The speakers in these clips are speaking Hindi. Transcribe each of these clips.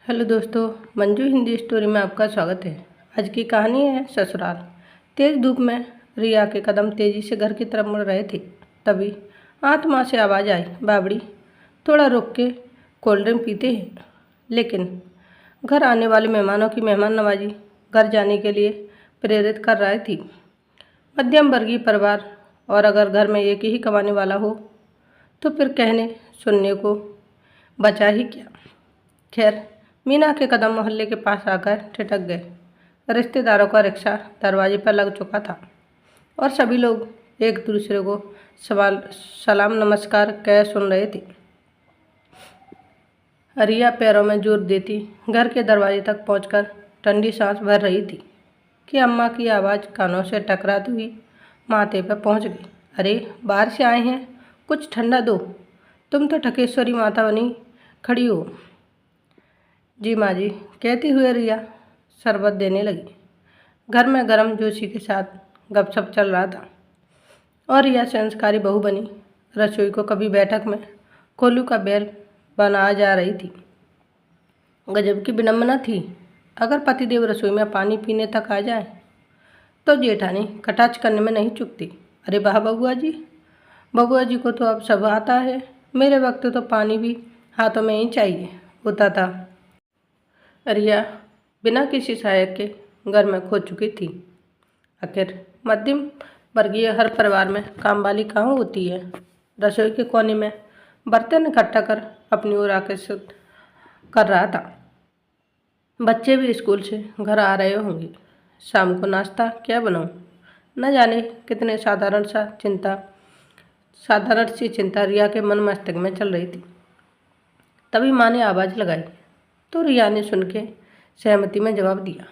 हेलो दोस्तों, मंजू हिंदी स्टोरी में आपका स्वागत है। आज की कहानी है ससुराल। तेज धूप में रिया के कदम तेजी से घर की तरफ मुड़ रहे थे। तभी आत्मा से आवाज़ आई, बाबड़ी थोड़ा रुक के कोल्ड ड्रिंक पीते हैं। लेकिन घर आने वाले मेहमानों की मेहमान नवाजी घर जाने के लिए प्रेरित कर रही थी। मध्यम वर्गीय परिवार, और अगर घर में एक ही कमाने वाला हो तो फिर कहने सुनने को बचा ही क्या। खैर, मीना के कदम मोहल्ले के पास आकर ठिठक गए। रिश्तेदारों का रिक्शा दरवाजे पर लग चुका था और सभी लोग एक दूसरे को सलाम नमस्कार कह सुन रहे थे। रिया पैरों में जोर देती घर के दरवाजे तक पहुंचकर ठंडी सांस भर रही थी कि अम्मा की आवाज़ कानों से टकराती हुई माथे पर पहुंच गई। अरे, बाहर से आए हैं, कुछ ठंडा दो। तुम तो ठकेश्वरी माता बनी खड़ी हो। जी माँ जी, कहती हुए रिया शरबत देने लगी। घर में गर्म जोशी के साथ गपशप चल रहा था और रिया संस्कारी बहू बनी रसोई को कभी बैठक में कोल्लू का बैल बना जा रही थी। गजब की विडम्बना थी। अगर पतिदेव रसोई में पानी पीने तक आ जाए तो जेठानी कटाक्ष करने में नहीं चूकती। अरे वाह बबुआ जी को तो अब सब आता है। मेरे वक्त तो पानी भी हाथों में ही चाहिए होता था। रिया बिना किसी सहायक के घर में खो चुकी थी। आखिर मध्यम वर्गीय हर परिवार में कामवाली कहाँ होती है। रसोई के कोने में बर्तन इकट्ठा कर अपनी ओर आकर्षित कर रहा था। बच्चे भी स्कूल से घर आ रहे होंगे। शाम को नाश्ता क्या बनाऊं? न जाने कितने साधारण सी चिंता रिया के मन मस्तिष्क में चल रही थी। तभी माँ ने आवाज़ लगाई तो रिया ने सुन के सहमति में जवाब दिया।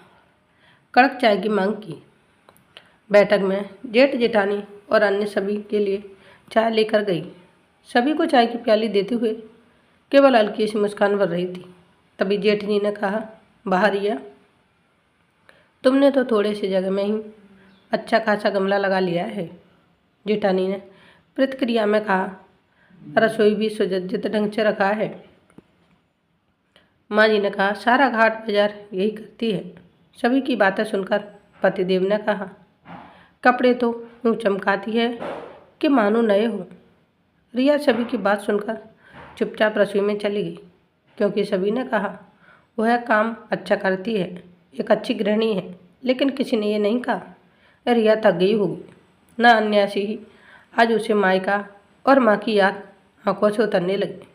कड़क चाय की मांग की। बैठक में जेठ जेठानी और अन्य सभी के लिए चाय लेकर गई। सभी को चाय की प्याली देते हुए केवल हल्की सी मुस्कान भर रही थी। तभी जेठनी ने कहा, वाह रिया, तुमने तो थोड़े से जगह में ही अच्छा खासा गमला लगा लिया है। जेठानी ने प्रतिक्रिया में कहा, रसोई भी सुसज्जित ढंग से रखा है। माँ जी ने कहा, सारा घाट बाजार यही करती है। सभी की बातें सुनकर पतिदेव ने कहा, कपड़े तो यूँ चमकाती है कि मानो नए हो। रिया सभी की बात सुनकर चुपचाप रसोई में चली गई, क्योंकि सभी ने कहा वह काम अच्छा करती है, एक अच्छी गृहिणी है। लेकिन किसी ने ये नहीं कहा रिया थक गई होगी। न अन्यासी ही आज उसे मायका और माँ की याद आंखों से उतरने लगी।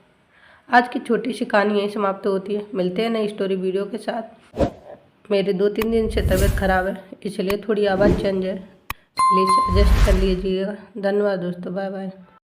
आज की छोटी सी कहानी यहीं समाप्त होती है। मिलते हैं नई स्टोरी वीडियो के साथ। मेरे 2-3 दिन से तबीयत खराब है, इसलिए थोड़ी आवाज़ चेंज है, प्लीज़ एडजस्ट कर लीजिएगा। धन्यवाद दोस्तों, बाय बाय।